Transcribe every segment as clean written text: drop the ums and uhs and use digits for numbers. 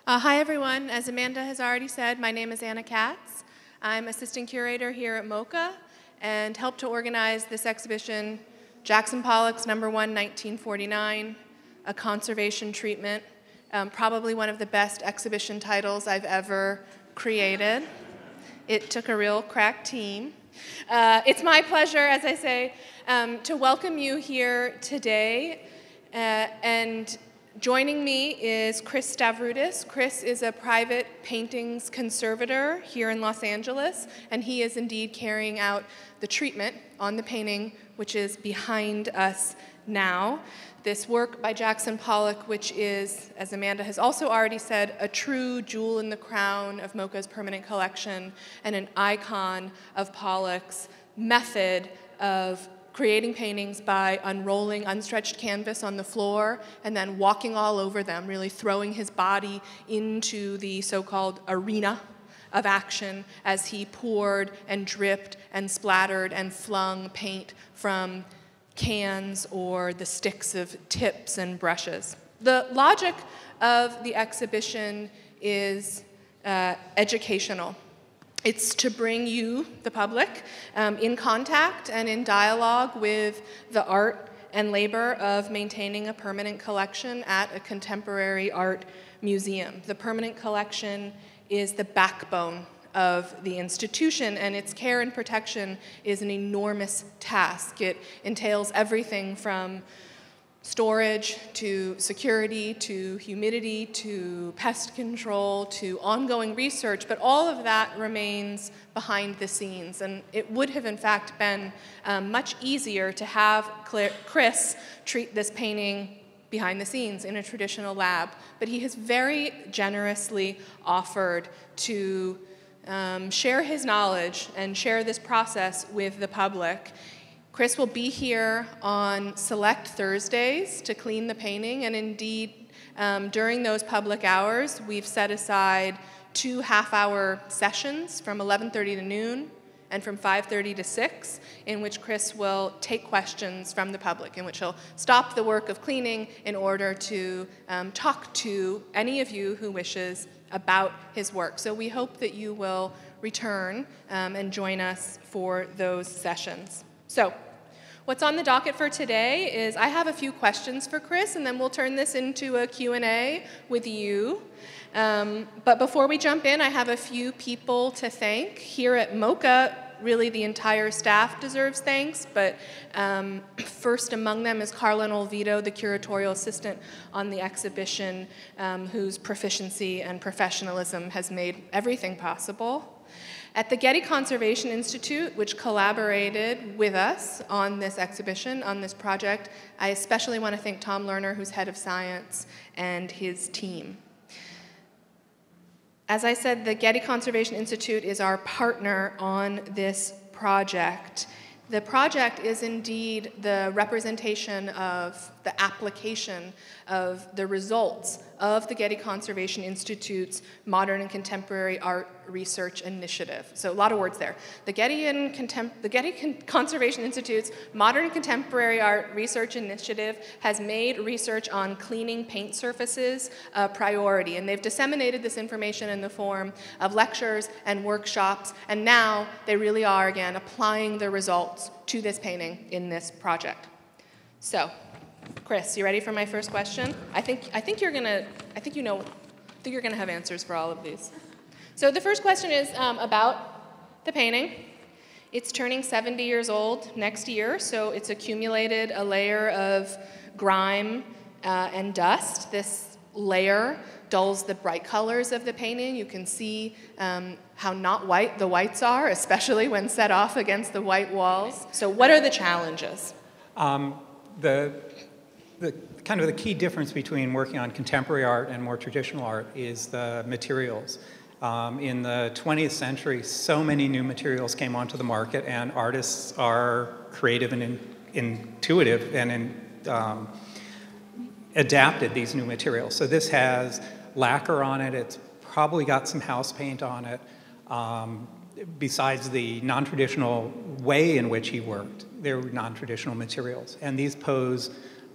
Hi everyone. As Amanda has already said, my name is Anna Katz. I'm assistant curator here at MOCA and helped to organize this exhibition, Jackson Pollock's #1, 1949, A Conservation Treatment, probably one of the best exhibition titles I've ever created. It took a real crack team. It's my pleasure, as I say, to welcome you here today. And joining me is Chris Stavroudis. Chris is a private paintings conservator here in Los Angeles, and he is indeed carrying out the treatment on the painting, which is behind us now. This work by Jackson Pollock, which is, as Amanda has also already said, a true jewel in the crown of MOCA's permanent collection and an icon of Pollock's method of creating paintings by unrolling unstretched canvas on the floor and then walking all over them, really throwing his body into the so-called arena of action as he poured and dripped and splattered and flung paint from cans or the sticks of tips and brushes. The logic of the exhibition is educational. It's to bring you, the public, in contact and in dialogue with the art and labor of maintaining a permanent collection at a contemporary art museum. The permanent collection is the backbone of the institution, and its care and protection is an enormous task. It entails everything from storage to security to humidity to pest control to ongoing research, but all of that remains behind the scenes. And it would have, in fact, been much easier to have Chris treat this painting behind the scenes in a traditional lab, but he has very generously offered to share his knowledge and share this process with the public. Chris will be here on select Thursdays to clean the painting, and indeed, during those public hours, we've set aside 2 half-hour sessions from 11:30 to noon and from 5:30 to 6, in which Chris will take questions from the public, in which he'll stop the work of cleaning in order to talk to any of you who wishes about his work. So we hope that you will return and join us for those sessions. So, what's on the docket for today is I have a few questions for Chris, and then we'll turn this into a Q&A with you. But before we jump in, I have a few people to thank. Here at MOCA, really the entire staff deserves thanks, but first among them is Carlin Olvido, the curatorial assistant on the exhibition, whose proficiency and professionalism has made everything possible. At the Getty Conservation Institute, which collaborated with us on this exhibition, on this project, I especially want to thank Tom Lerner, who's head of science, and his team. As I said, the Getty Conservation Institute is our partner on this project. The project is indeed the representation of the application of the results of the Getty Conservation Institute's Modern and Contemporary Art Research Initiative. So a lot of words there. The Getty Conservation Institute's Modern and Contemporary Art Research Initiative has made research on cleaning paint surfaces a priority, and they've disseminated this information in the form of lectures and workshops, and now they really are, again, applying the results to this painting in this project. So, Chris, you ready for my first question? I think you're gonna have answers for all of these. So the first question is about the painting. It's turning 70 years old next year, so it's accumulated a layer of grime and dust. This layer dulls the bright colors of the painting. You can see how not white the whites are, especially when set off against the white walls. So what are the challenges? The kind of the key difference between working on contemporary art and more traditional art is the materials. In the 20th century, so many new materials came onto the market, and artists are creative and intuitive and adapted these new materials. So this has lacquer on it. It's probably got some house paint on it. Besides the non-traditional way in which he worked, there were non-traditional materials, and these pose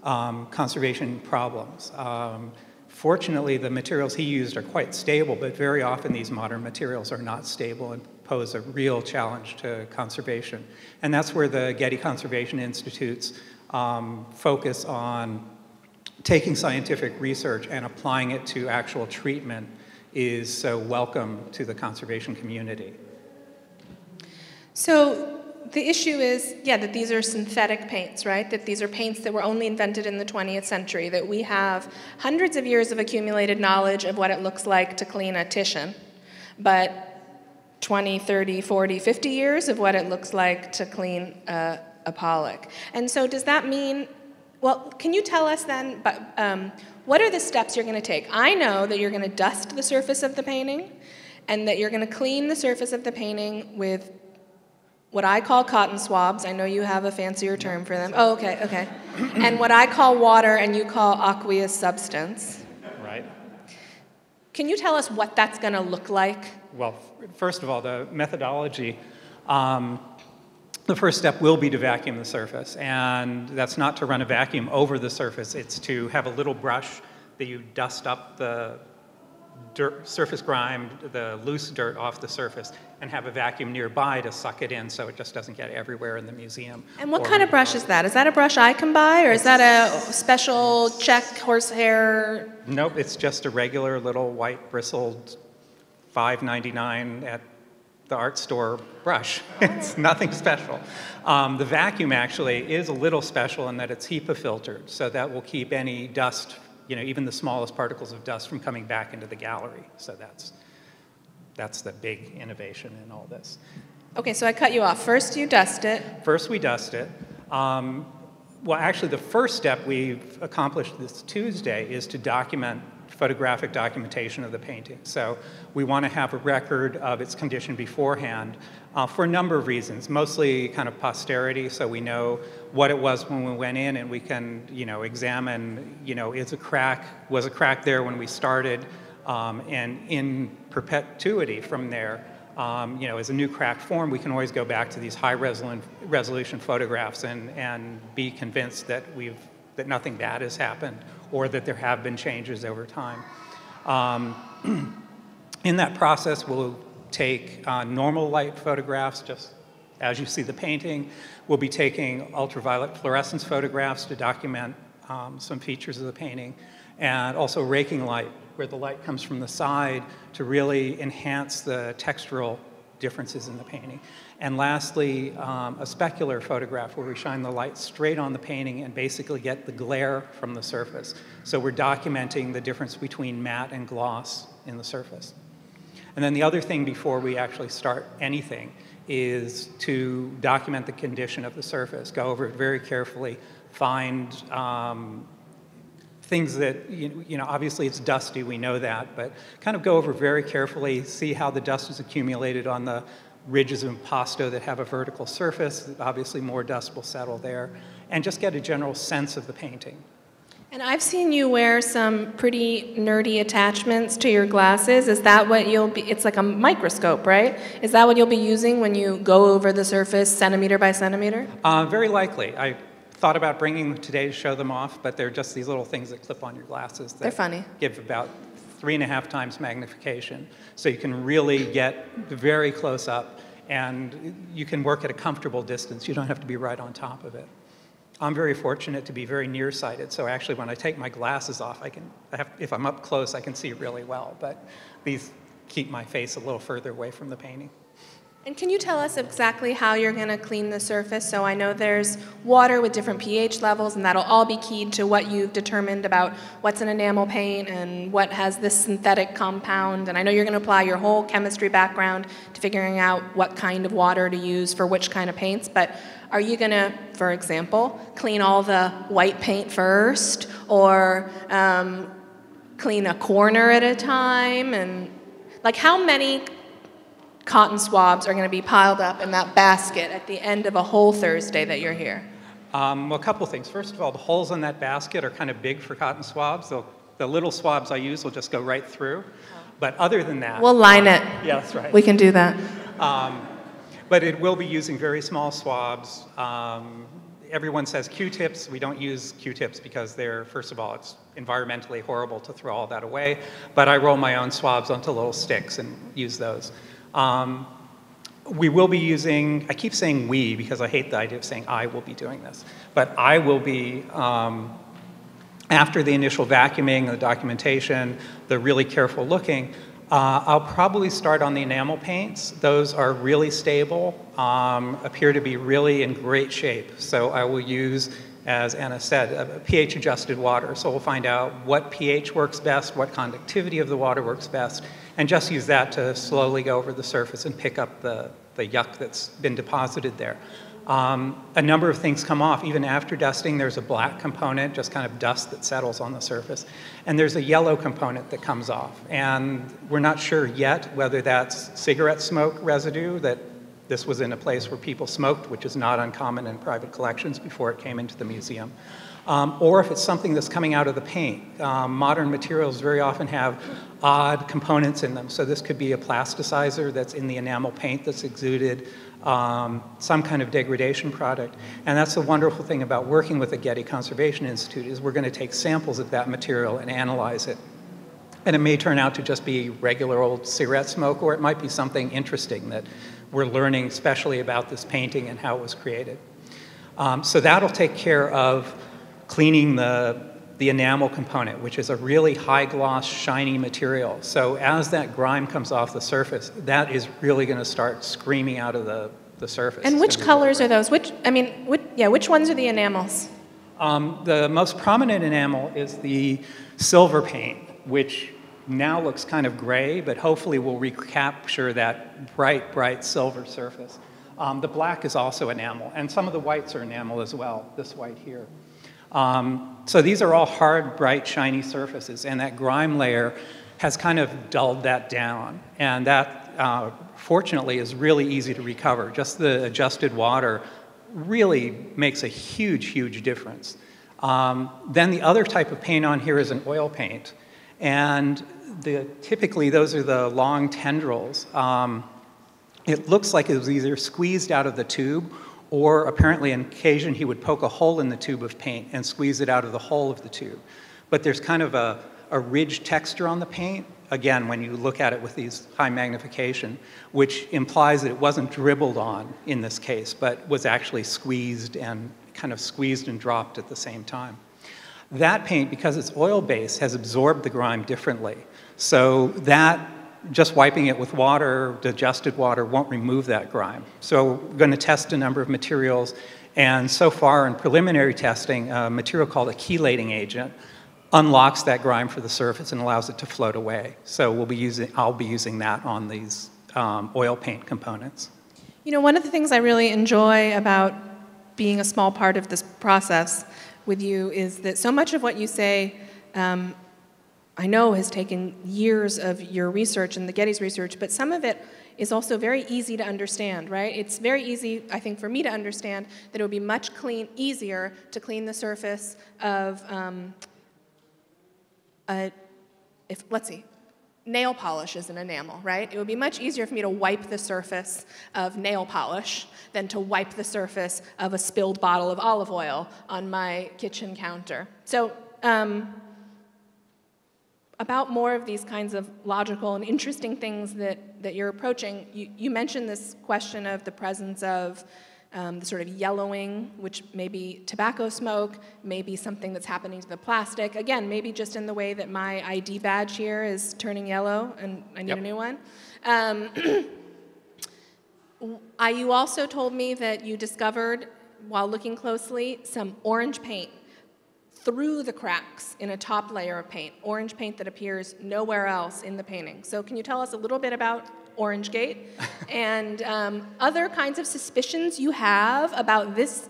conservation problems. Fortunately, the materials he used are quite stable, but very often these modern materials are not stable and pose a real challenge to conservation. And that's where the Getty Conservation Institute's focus on taking scientific research and applying it to actual treatment is so welcome to the conservation community. So the issue is, yeah, that these are synthetic paints, right? That these are paints that were only invented in the 20th century, that we have hundreds of years of accumulated knowledge of what it looks like to clean a Titian, but 20, 30, 40, 50 years of what it looks like to clean a Pollock. And so does that mean, well, can you tell us then, what are the steps you're going to take? I know that you're going to dust the surface of the painting, and that you're going to clean the surface of the painting with what I call cotton swabs. I know you have a fancier term for them. Oh, okay, okay. And what I call water and you call aqueous substance. Right. Can you tell us what that's going to look like? Well, first of all, the methodology, the first step will be to vacuum the surface. And that's not to run a vacuum over the surface. It's to have a little brush that you dust up the dirt, surface grime, the loose dirt off the surface, and have a vacuum nearby to suck it in so it just doesn't get everywhere in the museum. And what kind of brush is that? Is that a brush I can buy, or is that a special check horsehair? Nope, it's just a regular little white bristled $5.99 at the art store brush. It's nothing special. The vacuum actually is a little special in that it's HEPA filtered, so that will keep any dust, you know, even the smallest particles of dust from coming back into the gallery. So that's the big innovation in all this. Okay, so I cut you off. First you dust it. First we dust it. Well, actually the first step we've accomplished this Tuesday is to document photographic documentation of the painting. So we want to have a record of its condition beforehand for a number of reasons, mostly kind of posterity, so we know what it was when we went in, and we can, you know, examine, you know, was a crack there when we started, and in perpetuity from there, you know, as a new crack form, we can always go back to these high resolution photographs and be convinced that that nothing bad has happened, or that there have been changes over time. In that process, we'll take normal light photographs, just as you see the painting. We'll be taking ultraviolet fluorescence photographs to document some features of the painting, and also raking light, where the light comes from the side to really enhance the textural differences in the painting. And lastly, a specular photograph where we shine the light straight on the painting and basically get the glare from the surface. So we're documenting the difference between matte and gloss in the surface. And then the other thing before we actually start anything is to document the condition of the surface, go over it very carefully, find things that, you know, obviously it's dusty, we know that, but kind of go over very carefully, see how the dust is accumulated on the ridges of impasto that have a vertical surface. Obviously more dust will settle there, and just get a general sense of the painting. And I've seen you wear some pretty nerdy attachments to your glasses. Is that what you'll be, it's like a microscope, right? Is that what you'll be using when you go over the surface centimeter by centimeter? Very likely. I thought about bringing them today to show them off, but they're just these little things that clip on your glasses. They're funny. Give about 3.5 times magnification. So you can really get very close up, and you can work at a comfortable distance. You don't have to be right on top of it. I'm very fortunate to be very nearsighted, so actually when I take my glasses off, if I'm up close, I can see really well, but these keep my face a little further away from the painting. And can you tell us exactly how you're going to clean the surface? So I know there's water with different pH levels, and that'll all be keyed to what you've determined about what's an enamel paint and what has this synthetic compound. And I know you're going to apply your whole chemistry background to figuring out what kind of water to use for which kind of paints. But are you going to, for example, clean all the white paint first, or clean a corner at a time? And like, how many cotton swabs are going to be piled up in that basket at the end of a whole Thursday that you're here? Well, a couple things. First of all, the holes in that basket are kind of big for cotton swabs. The little swabs I use will just go right through. But other than that... We'll line it. Yeah, that's right. We can do that. But it will be using very small swabs, everyone says Q-tips. We don't use Q-tips because they're, first of all, it's environmentally horrible to throw all that away. But I roll my own swabs onto little sticks and use those. We will be using, I keep saying we because I hate the idea of saying I will be doing this. But I will be, after the initial vacuuming, the documentation, the really careful looking, I'll probably start on the enamel paints. Those are really stable, appear to be really in great shape. So I will use, as Anna said, a pH-adjusted water. So we'll find out what pH works best, what conductivity of the water works best, and just use that to slowly go over the surface and pick up the yuck that's been deposited there. A number of things come off. Even after dusting, there's a black component, just kind of dust that settles on the surface. And there's a yellow component that comes off. And we're not sure yet whether that's cigarette smoke residue, that this was in a place where people smoked, which is not uncommon in private collections before it came into the museum, or if it's something that's coming out of the paint. Modern materials very often have odd components in them. So this could be a plasticizer that's in the enamel paint that's exuded, some kind of degradation product. And that's the wonderful thing about working with the Getty Conservation Institute is we're going to take samples of that material and analyze it. And it may turn out to just be regular old cigarette smoke, or it might be something interesting that we're learning especially about this painting and how it was created. So that'll take care of cleaning the enamel component, which is a really high gloss, shiny material. So as that grime comes off the surface, that is really going to start screaming out of the surface. And which colors are those? Which ones are the enamels? The most prominent enamel is the silver paint, which now looks kind of gray, but hopefully will recapture that bright, bright silver surface. The black is also enamel, and some of the whites are enamel as well, this white here. So these are all hard, bright, shiny surfaces, and that grime layer has kind of dulled that down. And that, fortunately, is really easy to recover. Just the adjusted water really makes a huge, huge difference. Then the other type of paint on here is an oil paint. And typically, those are the long tendrils. It looks like it was either squeezed out of the tube, or apparently on occasion he would poke a hole in the tube of paint and squeeze it out of the hole of the tube. But there's kind of a ridged texture on the paint, again, when you look at it with these high magnification, which implies that it wasn't dribbled on in this case, but was actually squeezed and dropped at the same time. That paint, because it's oil-based, has absorbed the grime differently. So that, just wiping it with water, adjusted water, won't remove that grime. So we're going to test a number of materials, and so far in preliminary testing, a material called a chelating agent unlocks that grime for the surface and allows it to float away. So I'll be using that on these oil paint components. You know, one of the things I really enjoy about being a small part of this process with you is that so much of what you say I know has taken years of your research and the Getty's research, but some of it is also very easy to understand, right? It's very easy, I think, for me to understand that it would be much easier to clean the surface of, let's see, nail polish is an enamel, right? It would be much easier for me to wipe the surface of nail polish than to wipe the surface of a spilled bottle of olive oil on my kitchen counter. So, about more of these kinds of logical and interesting things that you're approaching, you mentioned this question of the presence of the sort of yellowing, which may be tobacco smoke, maybe something that's happening to the plastic. Again, maybe just in the way that my ID badge here is turning yellow and I need a new one. You also told me that you discovered, while looking closely, some orange paint through the cracks in a top layer of paint, orange paint that appears nowhere else in the painting. So can you tell us a little bit about Orangegate and other kinds of suspicions you have about this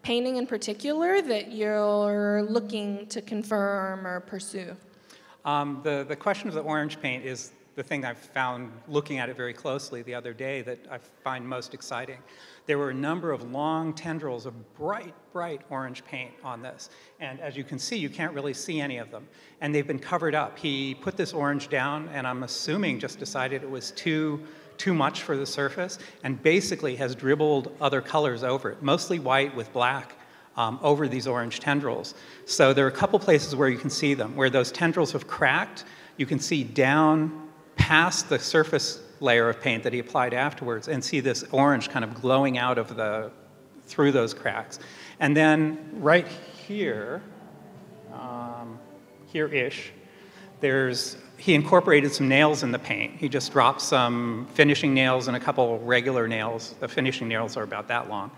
painting in particular that you're looking to confirm or pursue? The question of the orange paint is the thing I've found looking at it very closely the other day that I find most exciting. There were a number of long tendrils of bright, bright orange paint on this. And as you can see, you can't really see any of them. And they've been covered up. He put this orange down, and I'm assuming just decided it was too much for the surface, and basically has dribbled other colors over it, mostly white with black. over these orange tendrils. So there are a couple places where you can see them. Where those tendrils have cracked, you can see down past the surface layer of paint that he applied afterwards and see this orange kind of glowing out of through those cracks. And then right here, here-ish, he incorporated some nails in the paint. He just dropped some finishing nails and a couple regular nails. The finishing nails are about that long.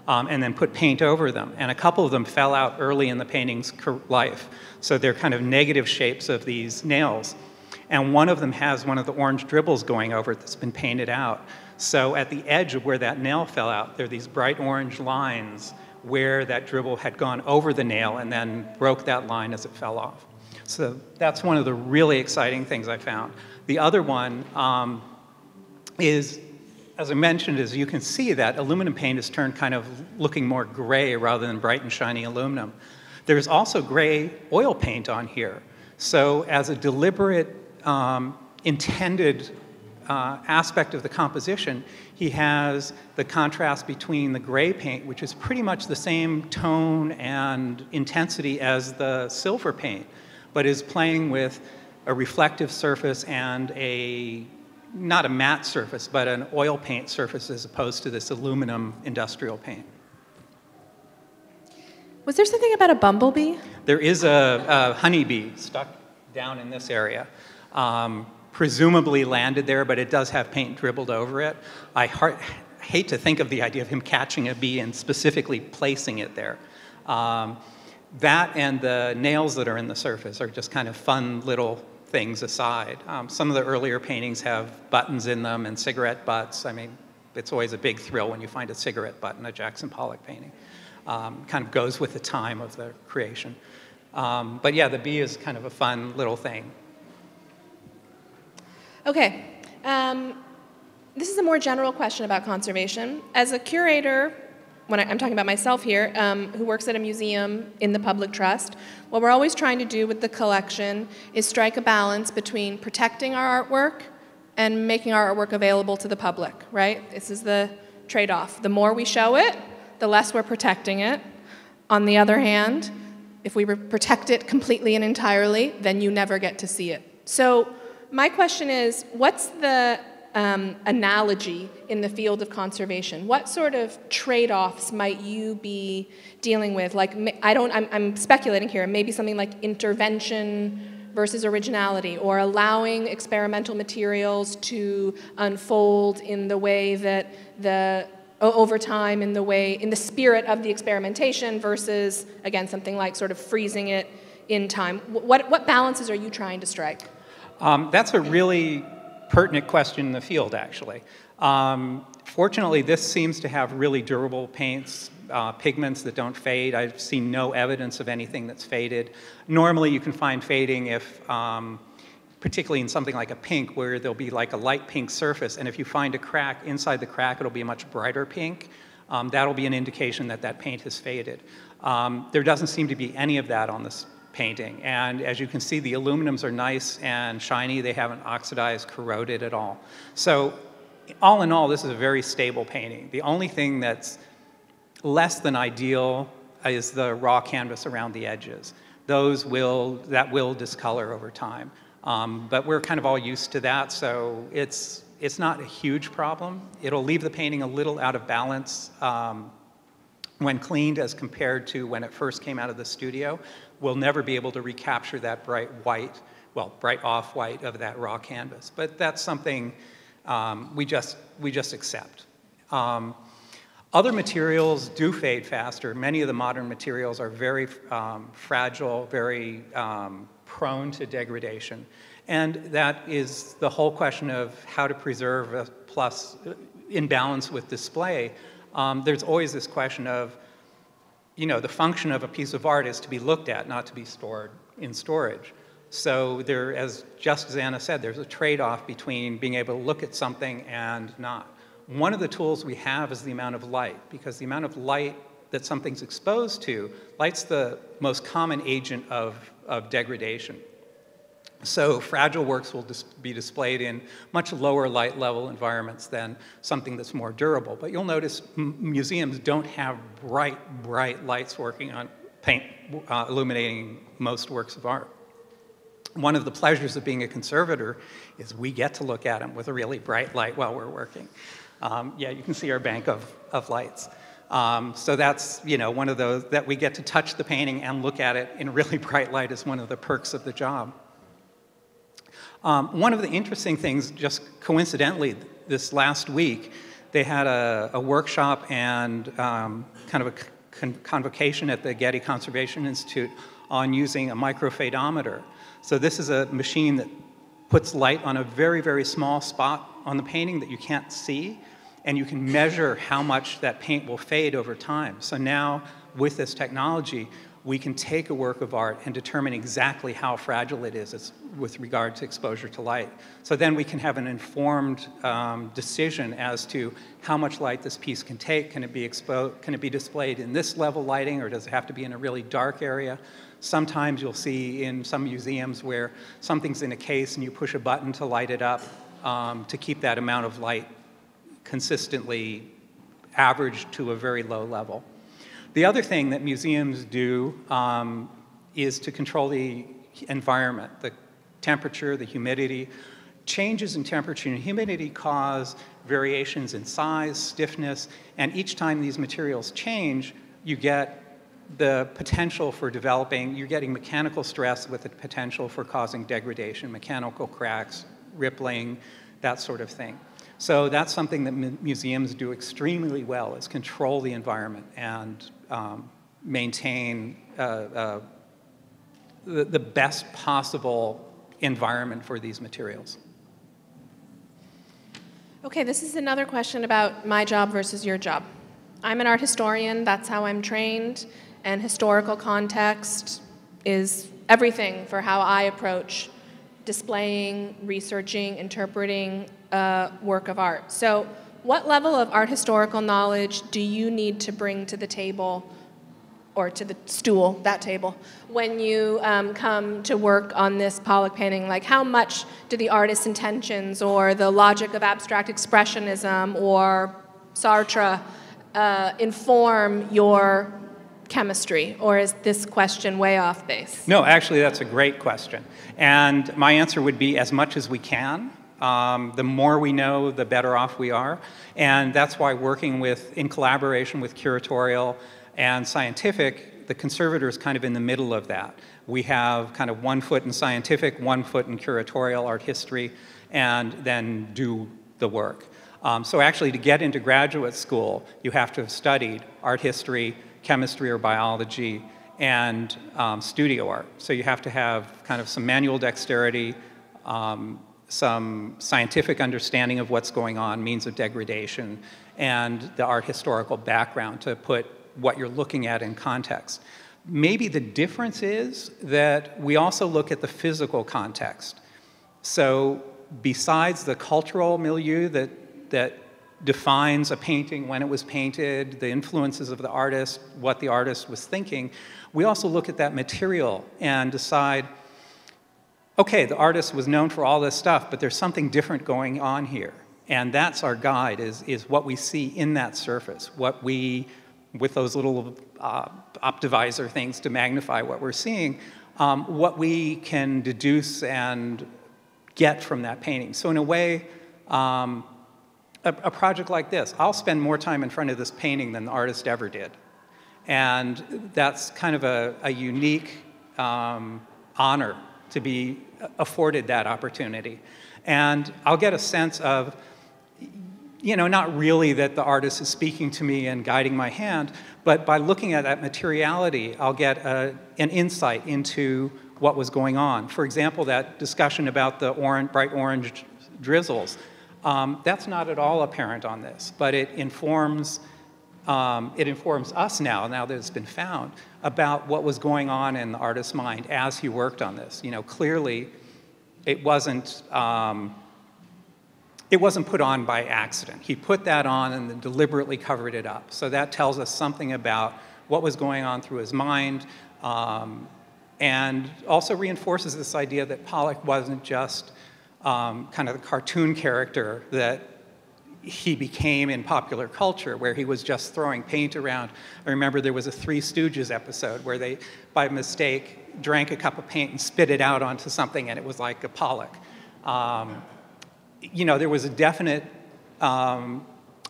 And then put paint over them. And a couple of them fell out early in the painting's life. So they're kind of negative shapes of these nails. And one of them has one of the orange dribbles going over it that's been painted out. So at the edge of where that nail fell out, there are these bright orange lines where that dribble had gone over the nail and then broke that line as it fell off. So that's one of the really exciting things I found. The other one is, as I mentioned, as you can see, that aluminum paint is turned kind of looking more gray rather than bright and shiny aluminum. There's also gray oil paint on here. So as a deliberate, intended aspect of the composition, he has the contrast between the gray paint, which is pretty much the same tone and intensity as the silver paint, but is playing with a reflective surface and not a matte surface, but an oil paint surface as opposed to this aluminum industrial paint. Was there something about a bumblebee? There is a honeybee stuck down in this area. Presumably landed there, but it does have paint dribbled over it. I hate to think of the idea of him catching a bee and specifically placing it there. That and the nails that are in the surface are just kind of fun little things aside. Some of the earlier paintings have buttons in them and cigarette butts. I mean, it's always a big thrill when you find a cigarette butt in a Jackson Pollock painting. Kind of goes with the time of the creation. But yeah, the bee is kind of a fun little thing. Okay, this is a more general question about conservation. As a curator, when I'm talking about myself here, who works at a museum in the public trust, what we're always trying to do with the collection is strike a balance between protecting our artwork and making our artwork available to the public, right? This is the trade-off. The more we show it, the less we're protecting it. On the other hand, if we protect it completely and entirely, then you never get to see it. So my question is, what's the analogy in the field of conservation? What sort of trade-offs might you be dealing with? Like, I'm speculating here, maybe something like intervention versus originality, or allowing experimental materials to unfold in the way that over time, in the spirit of the experimentation versus, again, something like sort of freezing it in time. What balances are you trying to strike? That's a really pertinent question in the field, actually. Fortunately, this seems to have really durable paints, pigments that don't fade. I've seen no evidence of anything that's faded. Normally, you can find fading if, particularly in something like a pink, where there'll be like a light pink surface, and if you find a crack, inside the crack, it'll be a much brighter pink. That'll be an indication that that paint has faded. There doesn't seem to be any of that on this painting, and as you can see, the aluminums are nice and shiny. They haven't oxidized, corroded at all. So all in all, this is a very stable painting. The only thing that's less than ideal is the raw canvas around the edges. That will discolor over time. But we're kind of all used to that, so it's not a huge problem. It'll leave the painting a little out of balance when cleaned as compared to when it first came out of the studio. We'll never be able to recapture that bright white, well, bright off-white of that raw canvas. But that's something we just accept. Other materials do fade faster. Many of the modern materials are very fragile, very prone to degradation. And that is the whole question of how to preserve a plus in balance with display. There's always this question of, the function of a piece of art is to be looked at, not to be stored in storage. So just as Anna said, there's a trade-off between being able to look at something and not. One of the tools we have is the amount of light, because the amount of light that something's exposed to, light's the most common agent of degradation. So fragile works will be displayed in much lower light level environments than something that's more durable. But you'll notice museums don't have bright lights working on paint, illuminating most works of art. One of the pleasures of being a conservator is we get to look at them with a really bright light while we're working. Yeah, you can see our bank of lights. So that's, one of those that we get to touch the painting and look at it in really bright light is one of the perks of the job. One of the interesting things, just coincidentally, this last week, they had a workshop and kind of a convocation at the Getty Conservation Institute on using a microphaedometer. So this is a machine that puts light on a very, very small spot on the painting that you can't see, and you can measure how much that paint will fade over time. So now, with this technology, we can take a work of art and determine exactly how fragile it is with regard to exposure to light. So then we can have an informed decision as to how much light this piece can take. Can it be displayed in this level lighting, or does it have to be in a really dark area? Sometimes you'll see in some museums where something's in a case and you push a button to light it up to keep that amount of light consistently averaged to a very low level. The other thing that museums do is to control the environment, the temperature, the humidity. Changes in temperature and humidity cause variations in size, stiffness, and each time these materials change, you get the potential for you're getting mechanical stress with the potential for causing degradation, mechanical cracks, rippling, that sort of thing. So that's something that museums do extremely well, is control the environment and maintain the best possible environment for these materials. Okay, this is another question about my job versus your job. I'm an art historian, that's how I'm trained, and historical context is everything for how I approach displaying, researching, interpreting a work of art. So what level of art historical knowledge do you need to bring to the table, or to the stool, that table, when you come to work on this Pollock painting? Like, how much do the artist's intentions or the logic of abstract expressionism or Sartre inform your chemistry, or is this question way off base? No, actually, that's a great question. And my answer would be as much as we can. The more we know, the better off we are. And that's why working in collaboration with curatorial and scientific, the conservator is kind of in the middle of that. We have kind of 1 foot in scientific, 1 foot in curatorial art history, and then do the work. So actually, to get into graduate school, you have to have studied art history, chemistry or biology, and studio art. So you have to have kind of some manual dexterity, some scientific understanding of what's going on, means of degradation, and the art historical background to put what you're looking at in context. Maybe the difference is that we also look at the physical context. So besides the cultural milieu that defines a painting, when it was painted, the influences of the artist, what the artist was thinking, we also look at that material and decide, okay, the artist was known for all this stuff, but there's something different going on here. And that's our guide, is what we see in that surface, what we, with those little optivisor things to magnify what we're seeing, what we can deduce and get from that painting. So in a way, a project like this, I'll spend more time in front of this painting than the artist ever did. And that's kind of a unique honor to be afforded that opportunity. And I'll get a sense of, not really that the artist is speaking to me and guiding my hand, but by looking at that materiality, I'll get an insight into what was going on. For example, that discussion about the bright orange drizzles, that's not at all apparent on this, but it informs us now that it's been found, about what was going on in the artist's mind as he worked on this. Clearly, it wasn't put on by accident. He put that on and then deliberately covered it up. So that tells us something about what was going on through his mind, and also reinforces this idea that Pollock wasn't just kind of the cartoon character that he became in popular culture, where he was just throwing paint around. I remember there was a Three Stooges episode where they, by mistake, drank a cup of paint and spit it out onto something, and it was like a Pollock. You know, there was a definite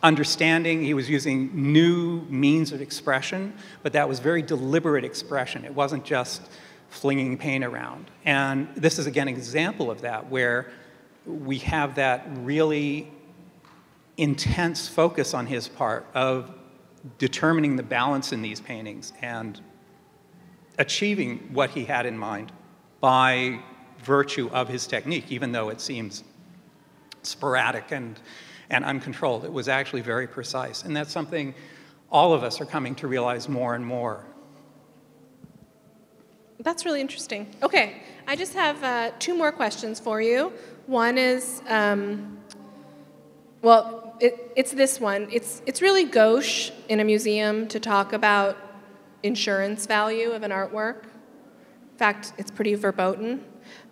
understanding. He was using new means of expression, but that was very deliberate expression. It wasn't just flinging paint around. And this is, again, an example of that, where we have that really intense focus on his part of determining the balance in these paintings and achieving what he had in mind by virtue of his technique, even though it seems sporadic and uncontrolled. It was actually very precise. And that's something all of us are coming to realize more and more. That's really interesting. Okay, I just have 2 more questions for you. One is, well, it's this one. It's really gauche in a museum to talk about insurance value of an artwork. In fact, it's pretty verboten.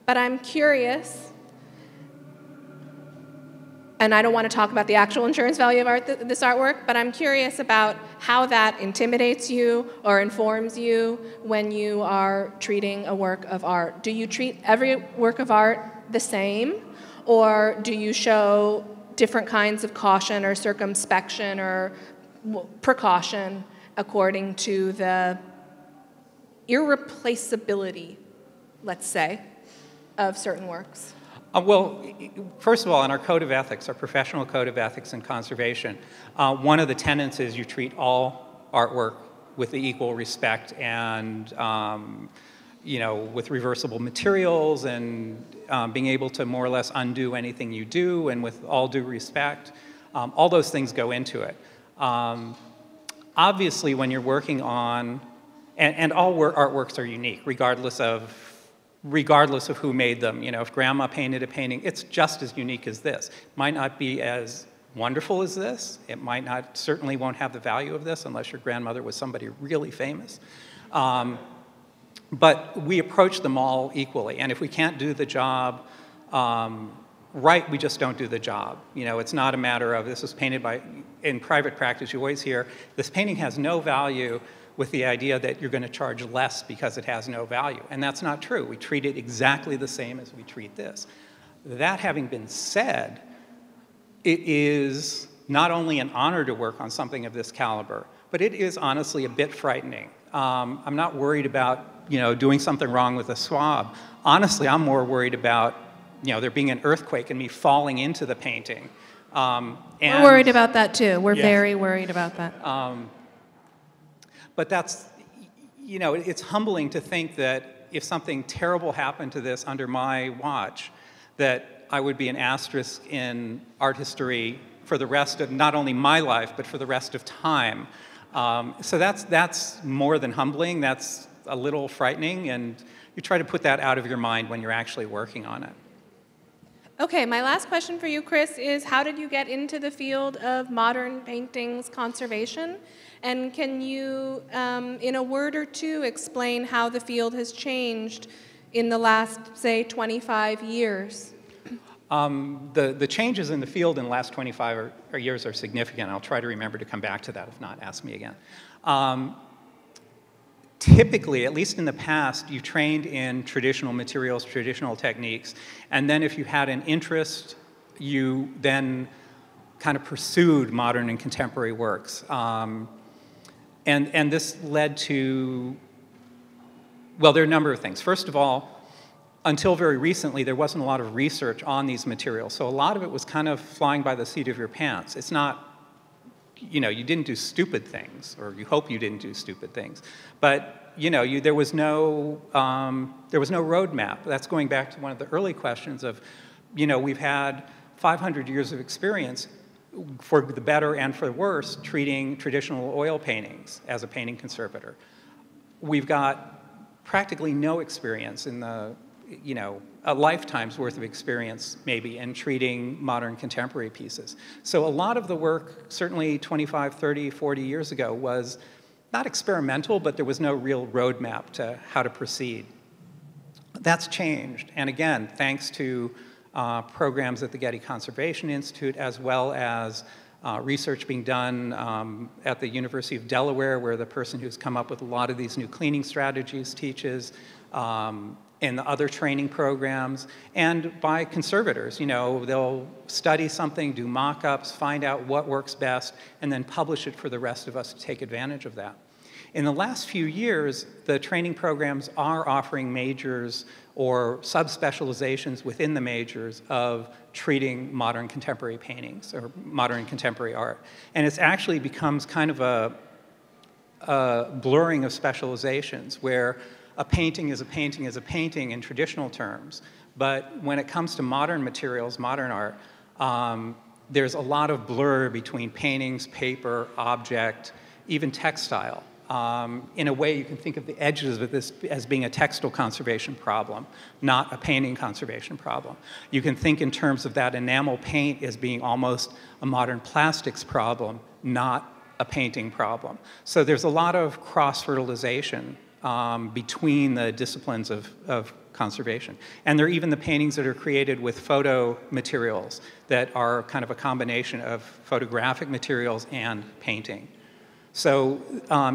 But I'm curious, and I don't want to talk about the actual insurance value of this artwork, but I'm curious about how that intimidates you or informs you when you are treating a work of art. Do you treat every work of art the same, or do you show different kinds of caution or circumspection or precaution according to the irreplaceability, let's say, of certain works? Well, first of all, in our code of ethics, our professional code of ethics in conservation, one of the tenets is you treat all artwork with the equal respect and you know, with reversible materials and being able to more or less undo anything you do, and with all due respect. All those things go into it. Obviously, when you're working on, and all artworks are unique, regardless of who made them. You know, if grandma painted a painting, it's just as unique as this. It might not be as wonderful as this. It might not, certainly won't have the value of this unless your grandmother was somebody really famous. But we approach them all equally. And if we can't do the job right, we just don't do the job. You know, it's not a matter of this was painted by, in private practice, you always hear, this painting has no value, with the idea that you're going to charge less because it has no value. And that's not true. We treat it exactly the same as we treat this. That having been said, it is not only an honor to work on something of this caliber, but it is honestly a bit frightening. I'm not worried about, you know, doing something wrong with a swab. Honestly, I'm more worried about, you know, there being an earthquake and me falling into the painting. We're worried about that too. We're very worried about that. But that's, you know, it's humbling to think that if something terrible happened to this under my watch, that I would be an asterisk in art history for the rest of not only my life, but for the rest of time. So that's more than humbling. That's a little frightening, and you try to put that out of your mind when you're actually working on it. Okay, my last question for you, Chris, is how did you get into the field of modern paintings conservation? And can you, in a word or two, explain how the field has changed in the last, say, 25 years? The changes in the field in the last 25 years are significant. I'll try to remember to come back to that. If not, ask me again. Typically, at least in the past, you trained in traditional materials, traditional techniques, and then if you had an interest, you then kind of pursued modern and contemporary works. And this led to, well, there are a number of things. First of all, until very recently, there wasn't a lot of research on these materials, so a lot of it was kind of flying by the seat of your pants. It's not, you know, you didn't do stupid things, or you hope you didn't do stupid things, but you know, there was no roadmap. That's going back to one of the early questions of, you know, we've had 500 years of experience, for the better and for the worse, treating traditional oil paintings as a painting conservator. We've got practically no experience in the, you know, a lifetime's worth of experience maybe in treating modern contemporary pieces. So a lot of the work, certainly 25, 30, 40 years ago, was not experimental, but there was no real roadmap to how to proceed. That's changed. And again, thanks to programs at the Getty Conservation Institute, as well as research being done at the University of Delaware, where the person who's come up with a lot of these new cleaning strategies teaches, in the other training programs, and by conservators. You know, they'll study something, do mock-ups, find out what works best, and then publish it for the rest of us to take advantage of that. In the last few years, the training programs are offering majors or subspecializations within the majors of treating modern contemporary paintings or modern contemporary art. And it's actually becomes kind of a blurring of specializations where a painting is a painting is a painting in traditional terms. But when it comes to modern materials, modern art, there's a lot of blur between paintings, paper, object, even textile. In a way, you can think of the edges of this as being a textile conservation problem, not a painting conservation problem. You can think in terms of that enamel paint as being almost a modern plastics problem, not a painting problem. So there's a lot of cross-fertilization between the disciplines of conservation. And there are even the paintings that are created with photo materials that are kind of a combination of photographic materials and painting. So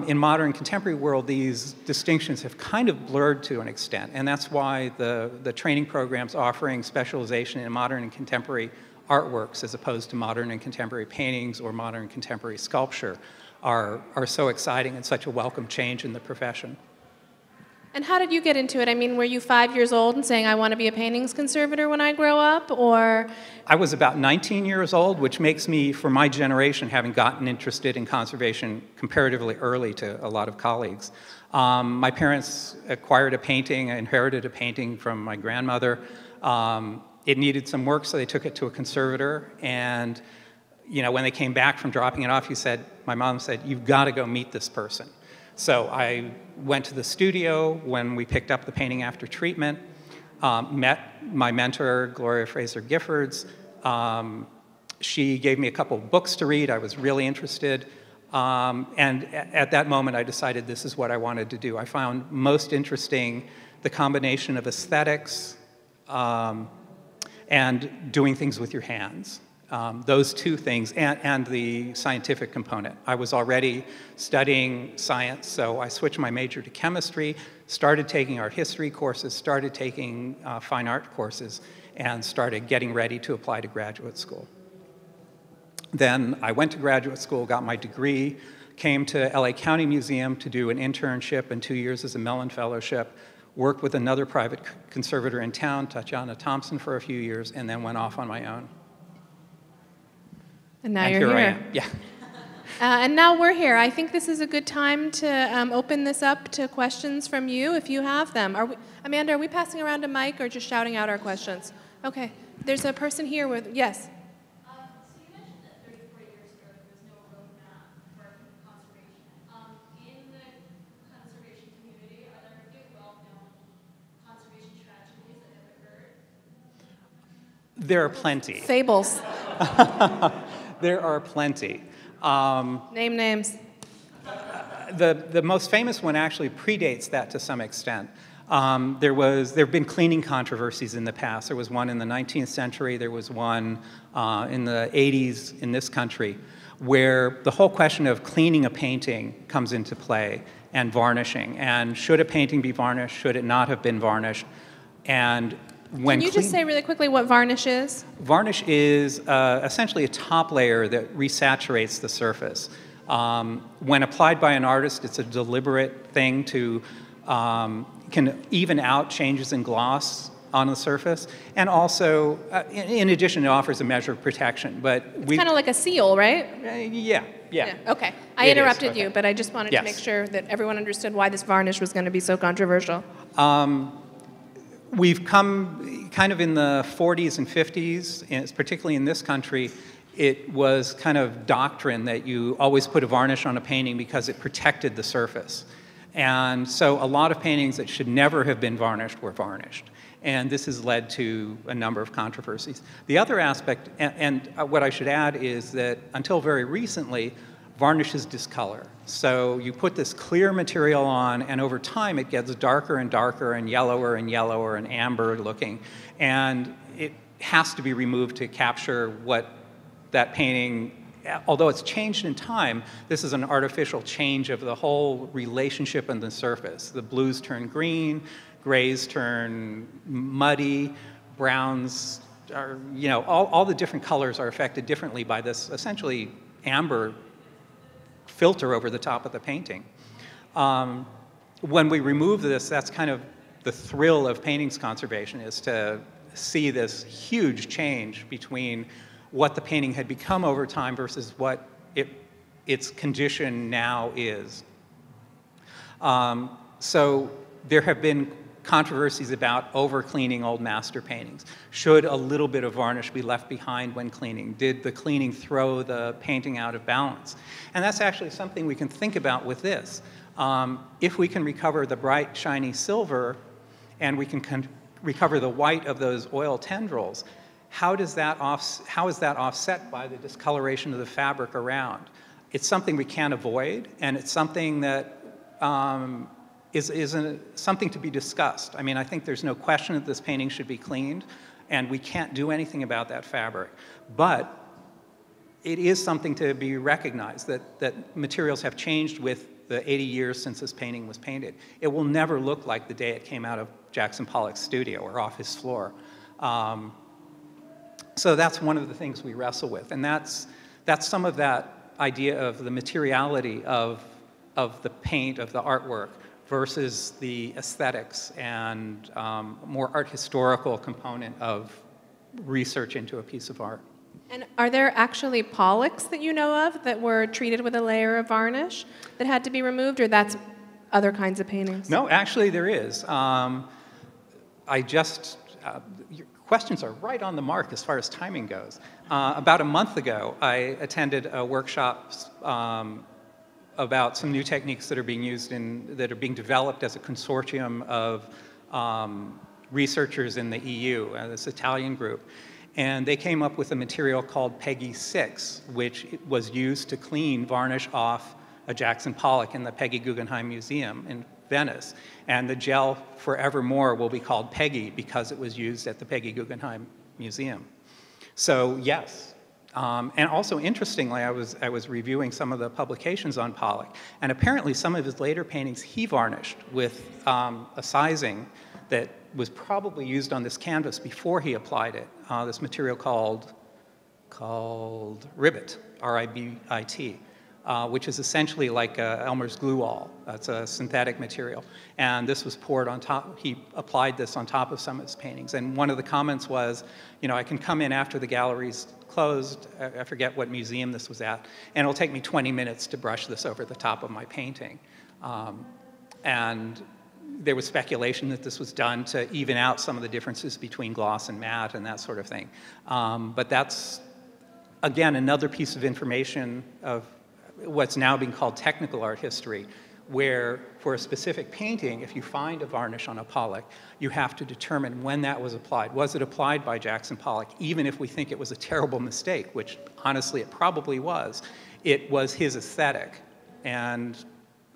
in modern contemporary world, these distinctions have kind of blurred to an extent, and that's why the training programs offering specialization in modern and contemporary artworks as opposed to modern and contemporary paintings or modern and contemporary sculpture are so exciting and such a welcome change in the profession. And how did you get into it? I mean, were you 5 years old and saying, I want to be a paintings conservator when I grow up, or? I was about 19 years old, which makes me, for my generation, having gotten interested in conservation comparatively early to a lot of colleagues. My parents acquired a painting, inherited a painting from my grandmother. It needed some work, so they took it to a conservator, and you know, when they came back from dropping it off, my mom said, you've got to go meet this person. So I went to the studio when we picked up the painting after treatment, met my mentor, Gloria Fraser-Giffords. She gave me a couple of books to read. I was really interested. And at that moment, I decided this is what I wanted to do. I found most interesting the combination of aesthetics and doing things with your hands. Those two things, and the scientific component. I was already studying science, so I switched my major to chemistry, started taking art history courses, started taking fine art courses, and started getting ready to apply to graduate school. Then I went to graduate school, got my degree, came to LA County Museum to do an internship and 2 years as a Mellon Fellowship, worked with another private conservator in town, Tatjana Thompson, for a few years, and then went off on my own. And now you're here. I am. Yeah. And now we're here. I think this is a good time to open this up to questions from you, if you have them. Amanda, are we passing around a mic or just shouting out our questions? Okay. There's a person here with, yes. So you mentioned that 34 years ago there was no roadmap for conservation. In the conservation community, are there a few well-known conservation tragedies that have occurred? There are plenty. Fables. There are plenty. Name names. The most famous one actually predates that to some extent. There have been cleaning controversies in the past. There was one in the 19th century. There was one in the 80s in this country, where the whole question of cleaning a painting comes into play, and varnishing. And should a painting be varnished? Should it not have been varnished? And when Can you just say really quickly what varnish is? Varnish is essentially a top layer that resaturates the surface. When applied by an artist, it's a deliberate thing to can even out changes in gloss on the surface, and also, in addition, it offers a measure of protection. But it's kind of like a seal, right? Yeah. Okay. I interrupted you, but I just wanted to make sure that everyone understood why this varnish was going to be so controversial. We've come kind of in the 40s and 50s, and particularly in this country, it was kind of doctrine that you always put a varnish on a painting because it protected the surface. And so a lot of paintings that should never have been varnished were varnished. And this has led to a number of controversies. The other aspect, and what I should add, is that until very recently, varnishes discolor. So you put this clear material on, and over time it gets darker and darker and yellower and amber looking. And it has to be removed to capture what that painting, although it's changed in time, this is an artificial change of the whole relationship on the surface. The blues turn green, grays turn muddy, browns are, you know, all the different colors are affected differently by this essentially amber filter over the top of the painting. When we remove this, that's kind of the thrill of paintings conservation, is to see this huge change between what the painting had become over time versus what its condition now is. So there have been controversies about over-cleaning old master paintings. Should a little bit of varnish be left behind when cleaning? Did the cleaning throw the painting out of balance? And that's actually something we can think about with this. If we can recover the bright, shiny silver, and we can recover the white of those oil tendrils, how is that offset by the discoloration of the fabric around? It's something we can't avoid, and it's something that is something to be discussed. I mean, I think there's no question that this painting should be cleaned, and we can't do anything about that fabric. But it is something to be recognized, that materials have changed with the 80 years since this painting was painted. It will never look like the day it came out of Jackson Pollock's studio or off his floor. So that's one of the things we wrestle with, and that's some of that idea of the materiality of the paint, of the artwork, versus the aesthetics and more art historical component of research into a piece of art. And are there actually Pollocks that you know of that were treated with a layer of varnish that had to be removed, or that's other kinds of paintings? No, actually there is. Your questions are right on the mark as far as timing goes. About a month ago, I attended a workshop about some new techniques that are being used that are being developed as a consortium of researchers in the EU, this Italian group. And they came up with a material called Peggy 6, which was used to clean varnish off a Jackson Pollock in the Peggy Guggenheim Museum in Venice. And the gel forevermore will be called Peggy because it was used at the Peggy Guggenheim Museum. So yes. And also interestingly, I was reviewing some of the publications on Pollock, and apparently some of his later paintings he varnished with a sizing that was probably used on this canvas before he applied it, this material called Ribbit, R-I-B-I-T, which is essentially like Elmer's glue all. It's a synthetic material. And this was poured on top, he applied this on top of some of his paintings. And one of the comments was, you know, I can come in after the gallery's closed, I forget what museum this was at, and it'll take me 20 minutes to brush this over the top of my painting. And there was speculation that this was done to even out some of the differences between gloss and matte and that sort of thing. But that's, again, another piece of information of what's now being called technical art history, where for a specific painting, if you find a varnish on a Pollock, you have to determine when that was applied. Was it applied by Jackson Pollock, even if we think it was a terrible mistake, which honestly it probably was. It was his aesthetic. And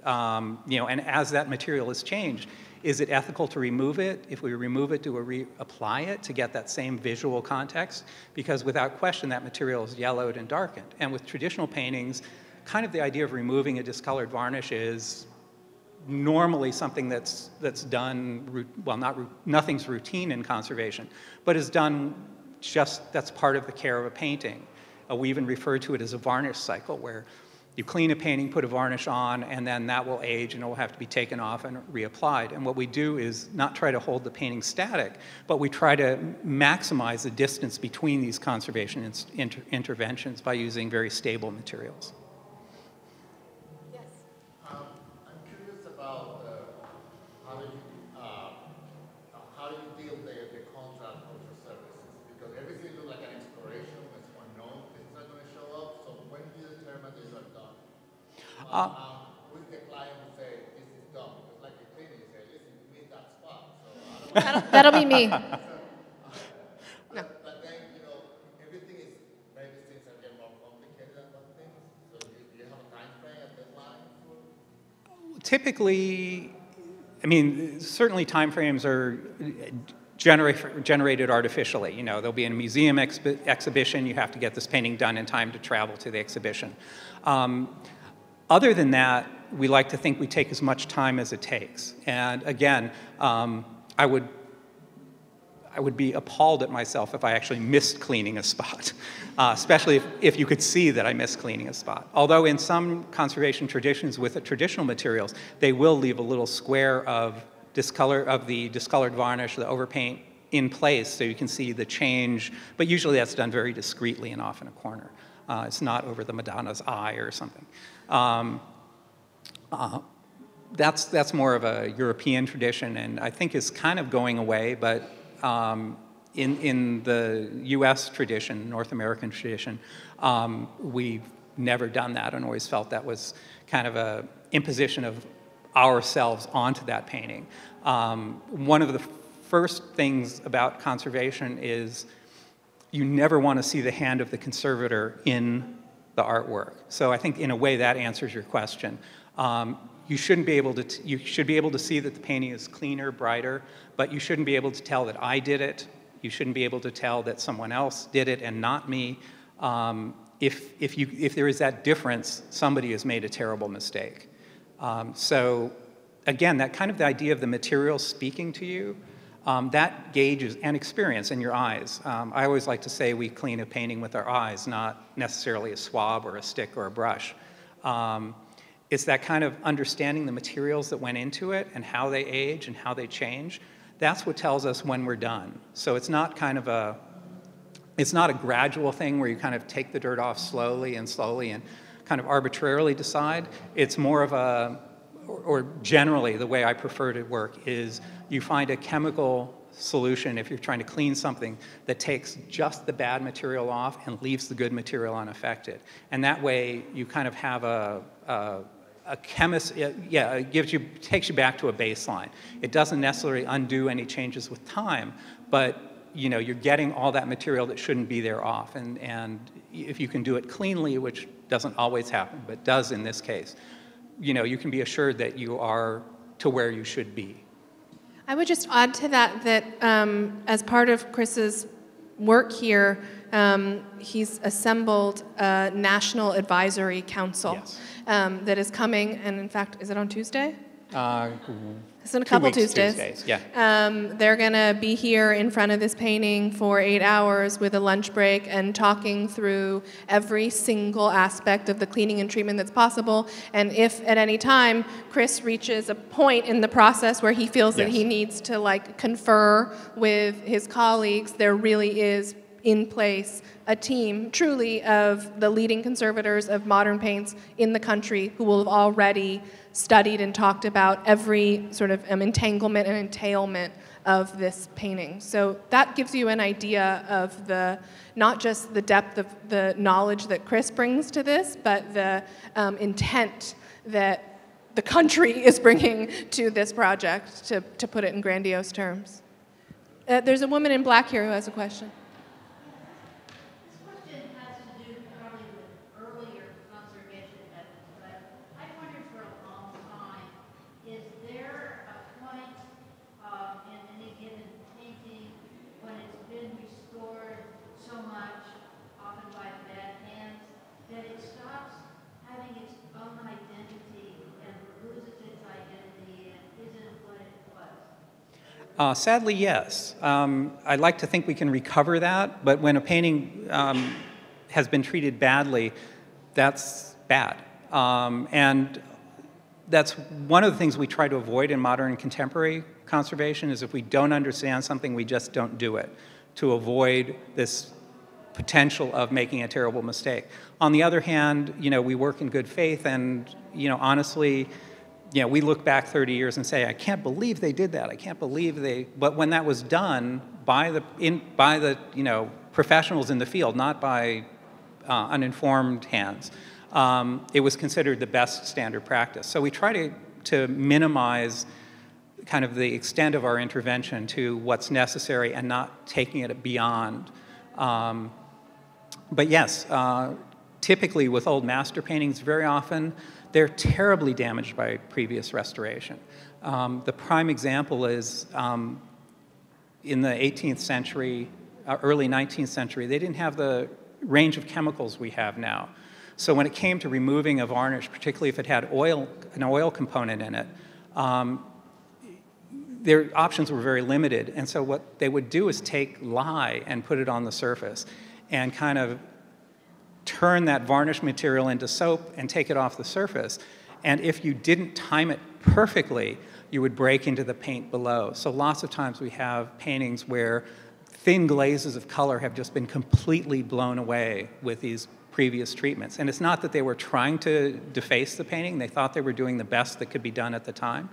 you know, and as that material has changed, is it ethical to remove it? If we remove it, do we reapply it to get that same visual context? Because without question, that material is yellowed and darkened. And with traditional paintings, kind of the idea of removing a discolored varnish is normally something that's done, well, nothing's routine in conservation, but is done that's part of the care of a painting. We even refer to it as a varnish cycle, where you clean a painting, put a varnish on, and then that will age and it will have to be taken off and reapplied. And what we do is not try to hold the painting static, but we try to maximize the distance between these conservation interventions by using very stable materials. Yes? I'm curious about how you deal the contract of the services, because everything looks like an exploration, it's unknown, it's not going to show up, so when do you determine that you are done? With the client who say, this is done, because like a cleaner, you say, listen, we missed that spot, so I don't That'll be me. But then, you know, everything is, maybe things are getting more complicated than one thing, so do you have a Typically, I mean, certainly timeframes are generated artificially. You know, there'll be a museum exhibition, you have to get this painting done in time to travel to the exhibition. Other than that, we like to think we take as much time as it takes. And again, I would be appalled at myself if I actually missed cleaning a spot, especially if you could see that I missed cleaning a spot. Although in some conservation traditions with the traditional materials, they will leave a little square of the discolored varnish, the overpaint in place so you can see the change, but usually that's done very discreetly and off in a corner. It's not over the Madonna's eye or something. That's more of a European tradition and I think is kind of going away, but in the US tradition, North American tradition, we've never done that and always felt that was kind of an imposition of ourselves onto that painting. One of the first things about conservation is you never want to see the hand of the conservator in the artwork. So I think in a way that answers your question. You should be able to see that the painting is cleaner, brighter, but you shouldn't be able to tell that I did it. You shouldn't be able to tell that someone else did it and not me. If there is that difference, somebody has made a terrible mistake. So again, that kind of the idea of the material speaking to you, that gauges and experience in your eyes. I always like to say we clean a painting with our eyes, not necessarily a swab or a stick or a brush. It's that kind of understanding the materials that went into it and how they age and how they change. That's what tells us when we're done. So it's not kind of it's not a gradual thing where you kind of take the dirt off slowly and kind of arbitrarily decide. It's more of or generally the way I prefer to work is you find a chemical solution if you're trying to clean something that takes just the bad material off and leaves the good material unaffected. And that way you kind of have a chemist, it takes you back to a baseline. It doesn't necessarily undo any changes with time, but you know, you're getting all that material that shouldn't be there off. And if you can do it cleanly, which doesn't always happen, but does in this case, you know, you can be assured that you are to where you should be. I would just add to that as part of Chris's work here, he's assembled a National Advisory Council. Yes. That is coming, and in fact, is it on Tuesday? It's in a 2 couple weeks, Tuesdays. Yeah. They're going to be here in front of this painting for 8 hours with a lunch break and talking through every single aspect of the cleaning and treatment that's possible. And if at any time Chris reaches a point in the process where he feels that he needs to like confer with his colleagues, there really is in place a team truly of the leading conservators of modern paints in the country who will have already studied and talked about every sort of entanglement and entailment of this painting. So that gives you an idea of not just the depth of the knowledge that Chris brings to this, but the intent that the country is bringing to this project, to put it in grandiose terms. There's a woman in black here who has a question. Sadly, yes. I'd like to think we can recover that, but when a painting has been treated badly, that's bad. And that's one of the things we try to avoid in modern and contemporary conservation is if we don't understand something, we just don't do it to avoid this potential of making a terrible mistake. On the other hand, you know, we work in good faith and, you know, honestly, you know, we look back 30 years and say, I can't believe they did that. I can't believe they, but when that was done by the you know, professionals in the field, not by uninformed hands, it was considered the best standard practice. So we try to minimize kind of the extent of our intervention to what's necessary and not taking it beyond. But yes, typically with old master paintings, very often they're terribly damaged by previous restoration. The prime example is in the 18th century, early 19th century, they didn't have the range of chemicals we have now. So when it came to removing a varnish, particularly if it had an oil component in it, their options were very limited. And so what they would do is take lye and put it on the surface and kind of turn that varnish material into soap and take it off the surface. And if you didn't time it perfectly, you would break into the paint below. So lots of times we have paintings where thin glazes of color have just been completely blown away with these previous treatments. And it's not that they were trying to deface the painting. They thought they were doing the best that could be done at the time.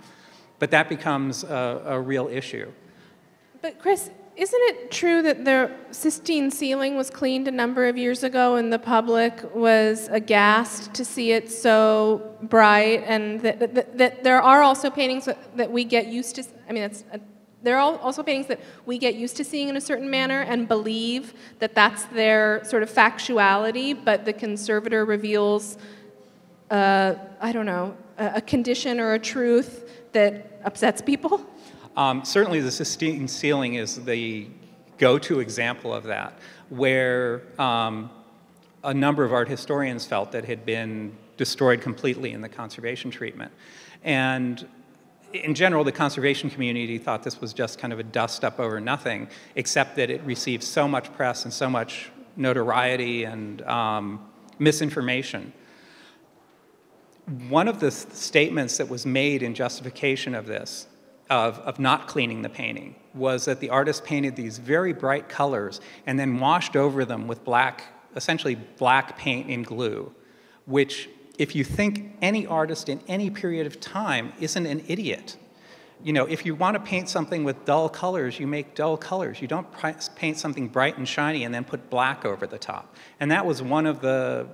But that becomes a real issue. But Chris, isn't it true that the Sistine Ceiling was cleaned a number of years ago and the public was aghast to see it so bright, and that there are also paintings that we get used to, I mean, there are also paintings that we get used to seeing in a certain manner and believe that that's their sort of factuality, but the conservator reveals, I don't know, a condition or a truth that upsets people? Certainly the Sistine Ceiling is the go-to example of that, where a number of art historians felt that it had been destroyed completely in the conservation treatment. And in general, the conservation community thought this was just kind of a dust-up over nothing, except that it received so much press and so much notoriety and misinformation. One of the statements that was made in justification of this, of not cleaning the painting, was that the artist painted these very bright colors and then washed over them with black, essentially black paint and glue, which, if you think any artist in any period of time isn't an idiot. You know, if you want to paint something with dull colors, you make dull colors. You don't paint something bright and shiny and then put black over the top. And that was one of the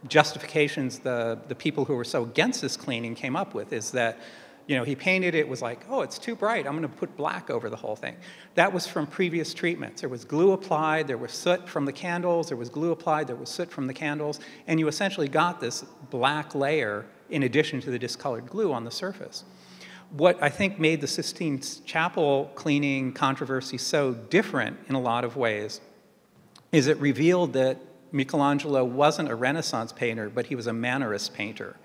justifications the people who were so against this cleaning came up with, is that, you know, he painted it, was like, oh, it's too bright, I'm going to put black over the whole thing. That was from previous treatments. There was glue applied, there was soot from the candles, there was glue applied, there was soot from the candles, and you essentially got this black layer in addition to the discolored glue on the surface. What I think made the Sistine Chapel cleaning controversy so different in a lot of ways is it revealed that Michelangelo wasn't a Renaissance painter, but he was a Mannerist painter.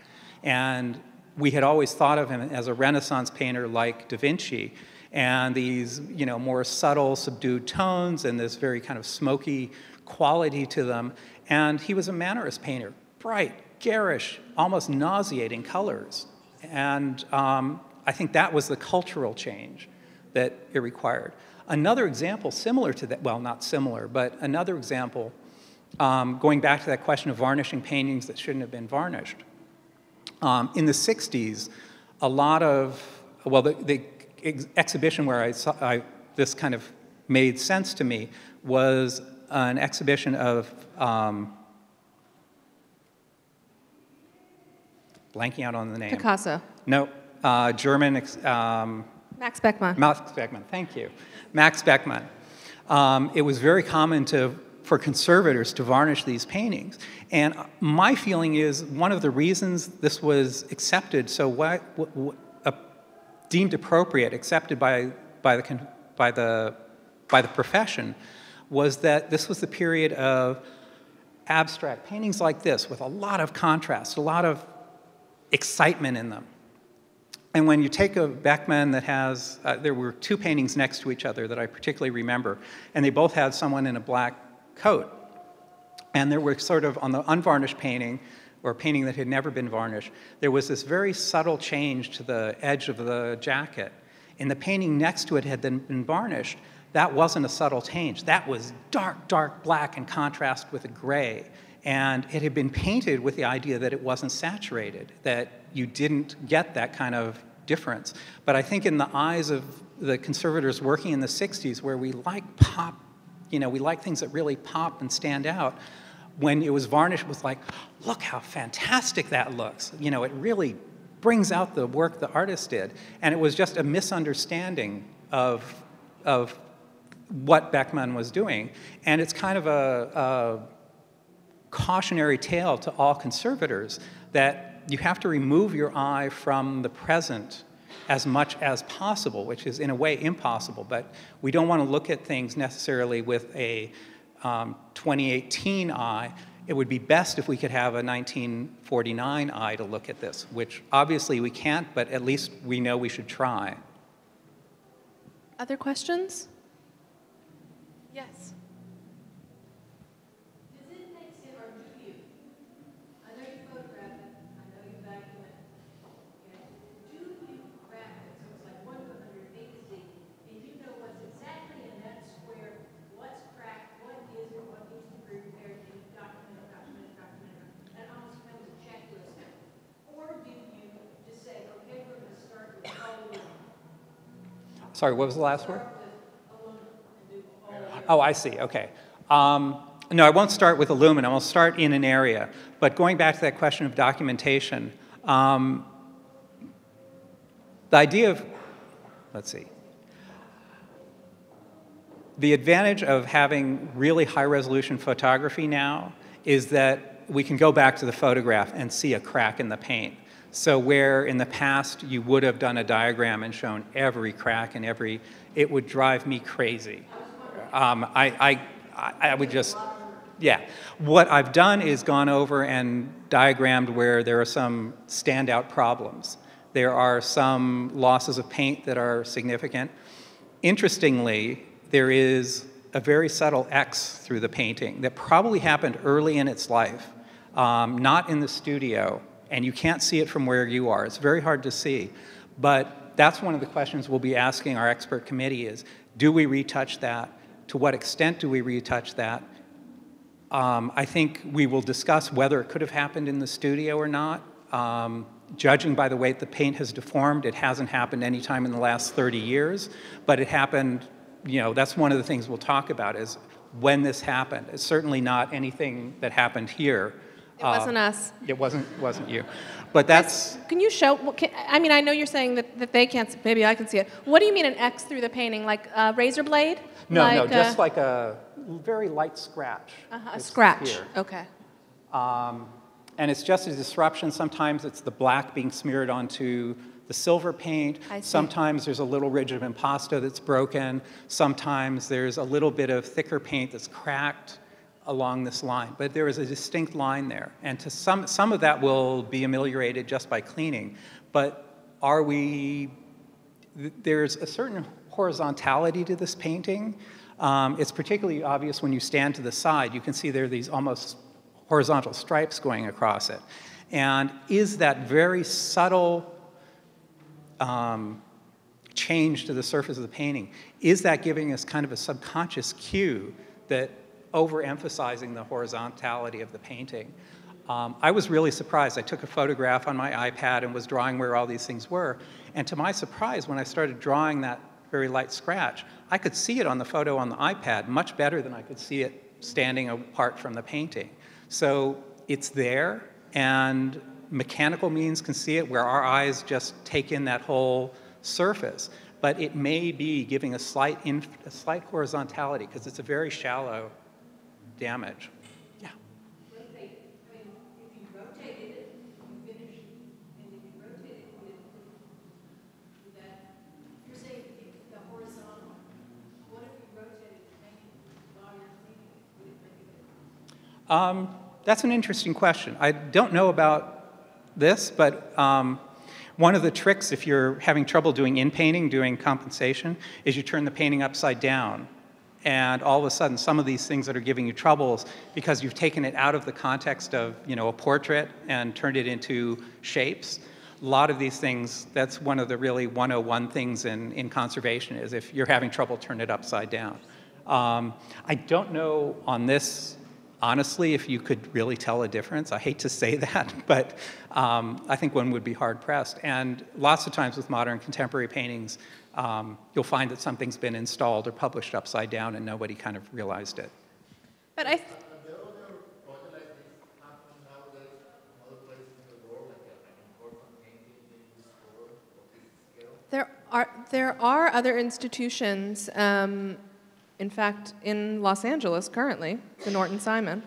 And we had always thought of him as a Renaissance painter like Da Vinci, and these, you know, more subtle, subdued tones and this very kind of smoky quality to them. And he was a Mannerist painter, bright, garish, almost nauseating colors. And I think that was the cultural change that it required. Another example similar to that, well, not similar, but another example, going back to that question of varnishing paintings that shouldn't have been varnished. In the 60s, a lot of, well, the exhibition where I saw, this kind of made sense to me was an exhibition of, blanking out on the name. Picasso. No, German. Max Beckmann. Max Beckmann, thank you. Max Beckmann. It was very common for conservators to varnish these paintings. And my feeling is one of the reasons this was accepted, so deemed appropriate, accepted by the profession, was that this was the period of abstract paintings like this with a lot of contrast, a lot of excitement in them. And when you take a Beckmann that has, there were two paintings next to each other that I particularly remember, and they both had someone in a black coat. And there were sort of, on the unvarnished painting, or a painting that had never been varnished, there was this very subtle change to the edge of the jacket. In the painting next to it had been varnished, that wasn't a subtle change. That was dark, dark black in contrast with a gray. And it had been painted with the idea that it wasn't saturated, that you didn't get that kind of difference. But I think in the eyes of the conservators working in the 60s, where we like pop, you know, we like things that really pop and stand out, when it was varnished, it was like, look how fantastic that looks. You know, it really brings out the work the artist did. And it was just a misunderstanding of what Beckmann was doing. And it's kind of a cautionary tale to all conservators that you have to remove your eye from the present as much as possible, which is in a way impossible, but we don't want to look at things necessarily with a 2018 eye. It would be best if we could have a 1949 eye to look at this, which obviously we can't, but at least we know we should try. Other questions? Yes. Does it make sense, or do you? I know you photograph it, I know you vacuum it. Okay. Do you graph it so it's like 1 to 100, A to Z, and you know what's exactly in that square, what's cracked, what is it, what needs to be repaired, and you document it, and almost becomes a checklist. Or do you just say, okay, we're going to start with aluminum. Sorry, what was the last word? Oh, I see, okay. No, I won't start with aluminum, I'll start in an area. But going back to that question of documentation, the idea of, let's see, the advantage of having really high-resolution photography now is that we can go back to the photograph and see a crack in the paint. So where in the past you would have done a diagram and shown every crack and every, it would drive me crazy. I would just, yeah. What I've done is gone over and diagrammed where there are some standout problems. There are some losses of paint that are significant. Interestingly, there is a very subtle X through the painting that probably happened early in its life, not in the studio, and you can't see it from where you are. It's very hard to see. But that's one of the questions we'll be asking our expert committee is, do we retouch that? To what extent do we retouch that? I think we will discuss whether it could have happened in the studio or not. Judging by the way the paint has deformed, it hasn't happened any time in the last 30 years, but it happened, you know, that's one of the things we'll talk about is when this happened. It's certainly not anything that happened here. It wasn't us. It wasn't you. But that's... Can you show, I mean, I know you're saying that they can't, maybe I can see it. What do you mean an X through the painting? Like a razor blade? No, like no, just like a very light scratch. A scratch, here. okay. And it's just a disruption. Sometimes it's the black being smeared onto the silver paint. Sometimes there's a little ridge of impasto that's broken. Sometimes there's a little bit of thicker paint that's cracked along this line. But there is a distinct line there. And to some of that will be ameliorated just by cleaning. But there's a certain horizontality to this painting. It's particularly obvious when you stand to the side. You can see there are these almost horizontal stripes going across it. And is that very subtle change to the surface of the painting, is that giving us kind of a subconscious cue that overemphasizing the horizontality of the painting? I was really surprised. I took a photograph on my iPad and was drawing where all these things were. And to my surprise, when I started drawing that very light scratch, I could see it on the photo on the iPad much better than I could see it standing apart from the painting. So it's there, and mechanical means can see it where our eyes just take in that whole surface. But it may be giving a slight horizontality because it's a very shallow damage. Yeah. I mean, if you rotated it, you finish, and if you rotate it with that, you're saying the horizontal. What if you rotated the painting while you're cleaning it? Would it make it? That's an interesting question. I don't know about this, but one of the tricks if you're having trouble doing in-painting, doing compensation, is you turn the painting upside down. And all of a sudden, some of these things that are giving you troubles, because you've taken it out of the context of, you know, a portrait and turned it into shapes, a lot of these things, that's one of the really 101 things in conservation, is if you're having trouble, turn it upside down. I don't know on this, honestly, if you could really tell a difference. I hate to say that, but I think one would be hard-pressed. And lots of times with modern contemporary paintings, you'll find that something's been installed or published upside down and nobody kind of realized it. But Are there other projects like this happening nowadays in other places in the world, like an important painting being restored of this scale? there are other institutions, in fact, in Los Angeles currently, the Norton Simon.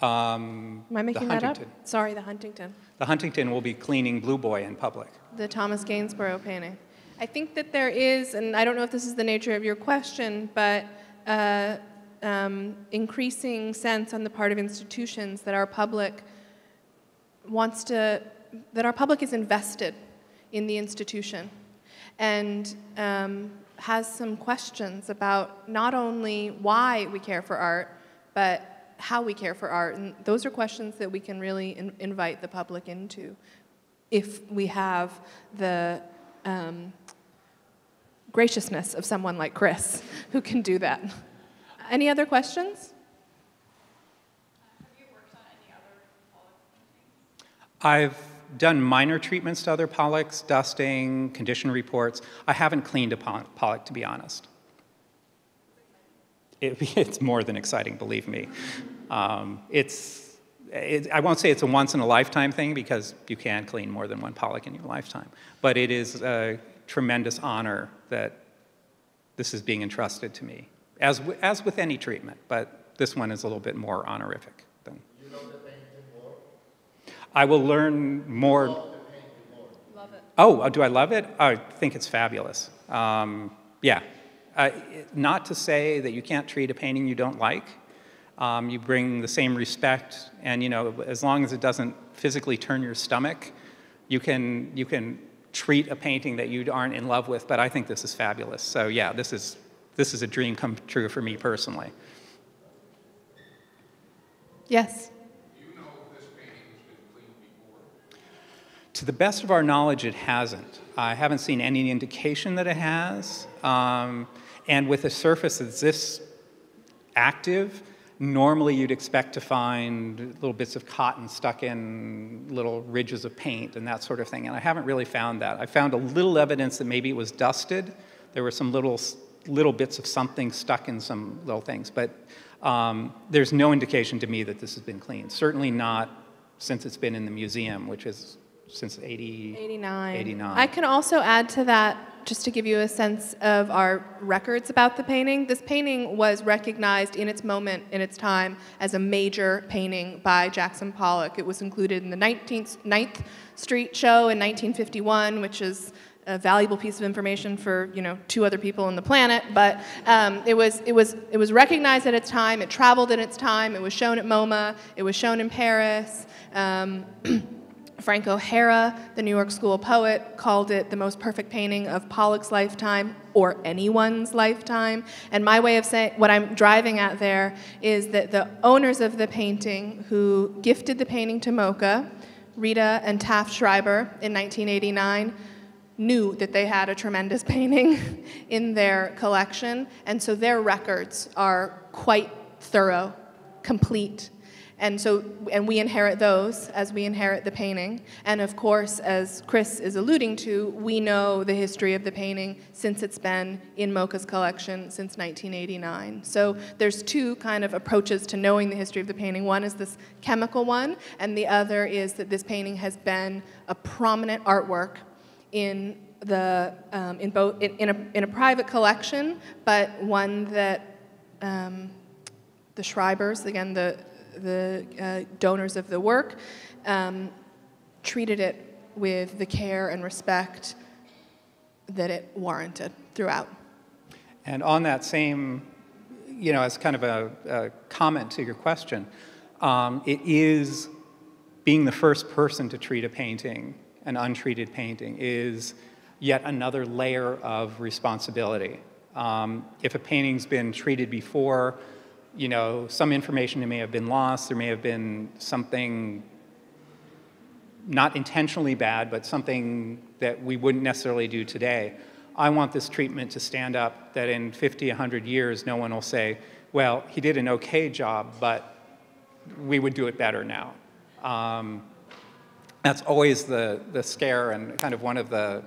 Am I making that up? Sorry, the Huntington. The Huntington will be cleaning Blue Boy in public. The Thomas Gainsborough painting. I think that there is, and I don't know if this is the nature of your question, but increasing sense on the part of institutions that our public is invested in the institution and has some questions about not only why we care for art, but how we care for art. And those are questions that we can really invite the public into if we have the graciousness of someone like Chris who can do that. Any other questions? Have you worked on any other Pollock paintings? I've done minor treatments to other Pollocks, dusting, condition reports. I haven't cleaned a Pollock, to be honest. It's more than exciting, believe me. I won't say it's a once-in-a-lifetime thing because you can clean more than one Pollock in your lifetime. But it is a tremendous honor that this is being entrusted to me, as with any treatment, but this one is a little bit more honorific. You love the painting more? I will learn more. Love the painting more. Love it. Oh, do I love it? I think it's fabulous. Yeah. Not to say that you can't treat a painting you don't like. You bring the same respect, and as long as it doesn't physically turn your stomach, you can treat a painting that you aren't in love with. But I think this is fabulous. So yeah, this is a dream come true for me personally. Yes. Do you know if this painting has been cleaned before? To the best of our knowledge, it hasn't. I haven't seen any indication that it has. And with a surface that's this active, normally you'd expect to find little bits of cotton stuck in little ridges of paint and that sort of thing. And I haven't really found that. I found a little evidence that maybe it was dusted. There were some little bits of something stuck in some little things. But there's no indication to me that this has been cleaned. Certainly not since it's been in the museum, which is since 89. I can also add to that, just to give you a sense of our records about the painting. This painting was recognized in its moment, in its time, as a major painting by Jackson Pollock. It was included in the 9th Street show in 1951, which is a valuable piece of information for 2 other people on the planet. But it was recognized at its time. It traveled in its time. It was shown at MoMA. It was shown in Paris. Frank O'Hara, the New York School poet, called it the most perfect painting of Pollock's lifetime or anyone's lifetime. And my way of saying, what I'm driving at there is that the owners of the painting who gifted the painting to MOCA, Rita and Taft Schreiber in 1989, knew that they had a tremendous painting in their collection. And so their records are quite thorough, complete. And we inherit those as we inherit the painting. And of course, as Chris is alluding to, we know the history of the painting since it's been in MOCA's collection since 1989. So there's 2 kind of approaches to knowing the history of the painting. One is this chemical one, and the other is that this painting has been a prominent artwork in a private collection, but one that the Schreibers, again, the donors of the work, treated it with the care and respect that it warranted throughout. And on that same, as kind of a comment to your question, it is being the first person to treat a painting, an untreated painting, is yet another layer of responsibility. If a painting's been treated before, some information may have been lost. There may have been something not intentionally bad, but something that we wouldn't necessarily do today. I want this treatment to stand up that in 50, 100 years, no one will say, well, he did an okay job, but we would do it better now. That's always the scare, and kind of one of the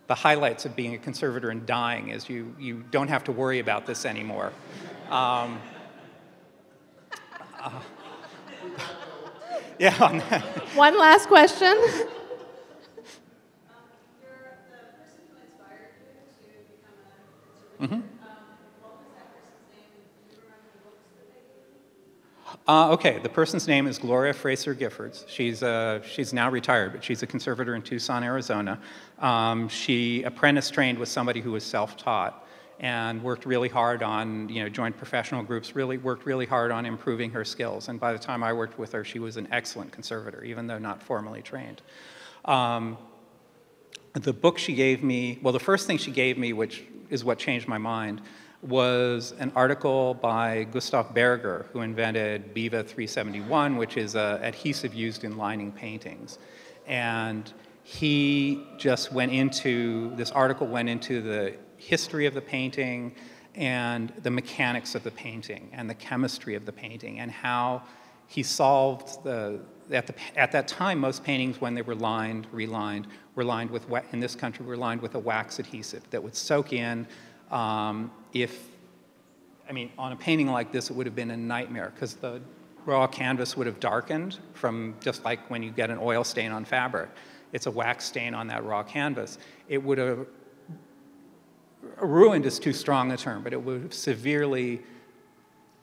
highlights of being a conservator and dying is you don't have to worry about this anymore. Yeah. On that. One last question. You're the person who inspired you to become a conservator. Mm-hmm. What was that person's name? Do you remember the books that they gave you? Okay, the person's name is Gloria Fraser Giffords. She's now retired, but she's a conservator in Tucson, Arizona. She apprentice trained with somebody who was self-taught and worked really hard on, joined professional groups, worked really hard on improving her skills. And by the time I worked with her, she was an excellent conservator, even though not formally trained. The book she gave me, well, the first thing she gave me, which is what changed my mind, was an article by Gustav Berger, who invented Biva 371, which is an adhesive used in lining paintings. And he just this article went into the history of the painting and the mechanics of the painting and the chemistry of the painting and how he solved at that time, most paintings, when they were lined, relined, were lined with, in this country, were lined with a wax adhesive that would soak in. On a painting like this, it would have been a nightmare because the raw canvas would have darkened from just like when you get an oil stain on fabric. It's a wax stain on that raw canvas. It would have, ruined is too strong a term, but it would have severely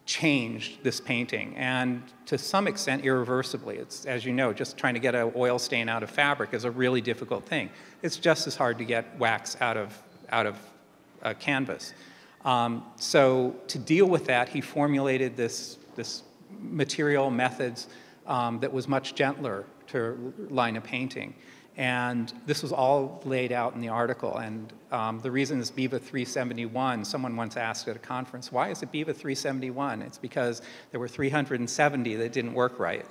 changed this painting, and to some extent irreversibly. It's, as you know, just trying to get an oil stain out of fabric is a really difficult thing. It's just as hard to get wax out of canvas. So to deal with that, he formulated this material methods that was much gentler to line a painting. And this was all laid out in the article. And the reason is Biva 371. Someone once asked at a conference, why is it Biva 371? It's because there were 370 that didn't work right.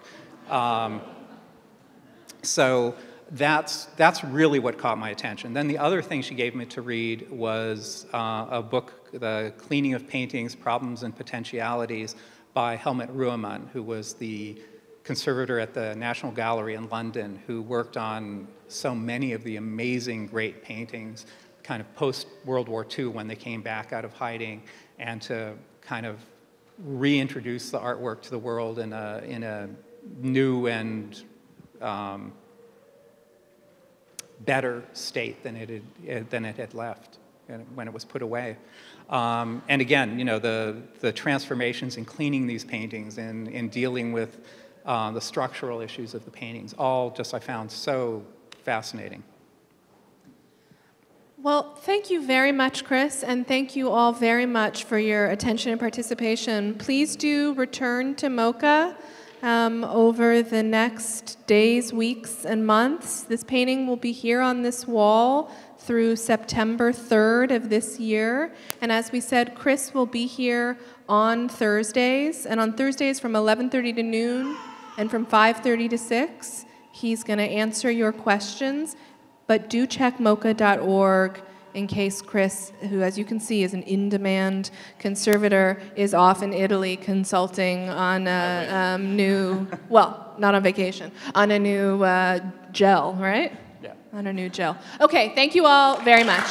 So that's really what caught my attention. Then the other thing she gave me to read was a book, The Cleaning of Paintings, Problems and Potentialities, by Helmut Ruemann, who was the conservator at the National Gallery in London, who worked on so many of the amazing, great paintings, kind of post-World War II when they came back out of hiding, and to kind of reintroduce the artwork to the world in a new and better state than it had left when it was put away. And again, the transformations in cleaning these paintings and in dealing with the structural issues of the paintings, all just I found so fascinating. Well, thank you very much, Chris, and thank you all very much for your attention and participation. Please do return to MOCA over the next days, weeks, and months. This painting will be here on this wall through September 3rd of this year. And as we said, Chris will be here on Thursdays, and on Thursdays from 11:30 to noon and from 5:30 to 6, he's going to answer your questions. But do check MOCA.org in case Chris, who as you can see is an in-demand conservator, is off in Italy consulting on a new, well, not on vacation, on a new gel, right? Yeah. On a new gel. Okay, thank you all very much.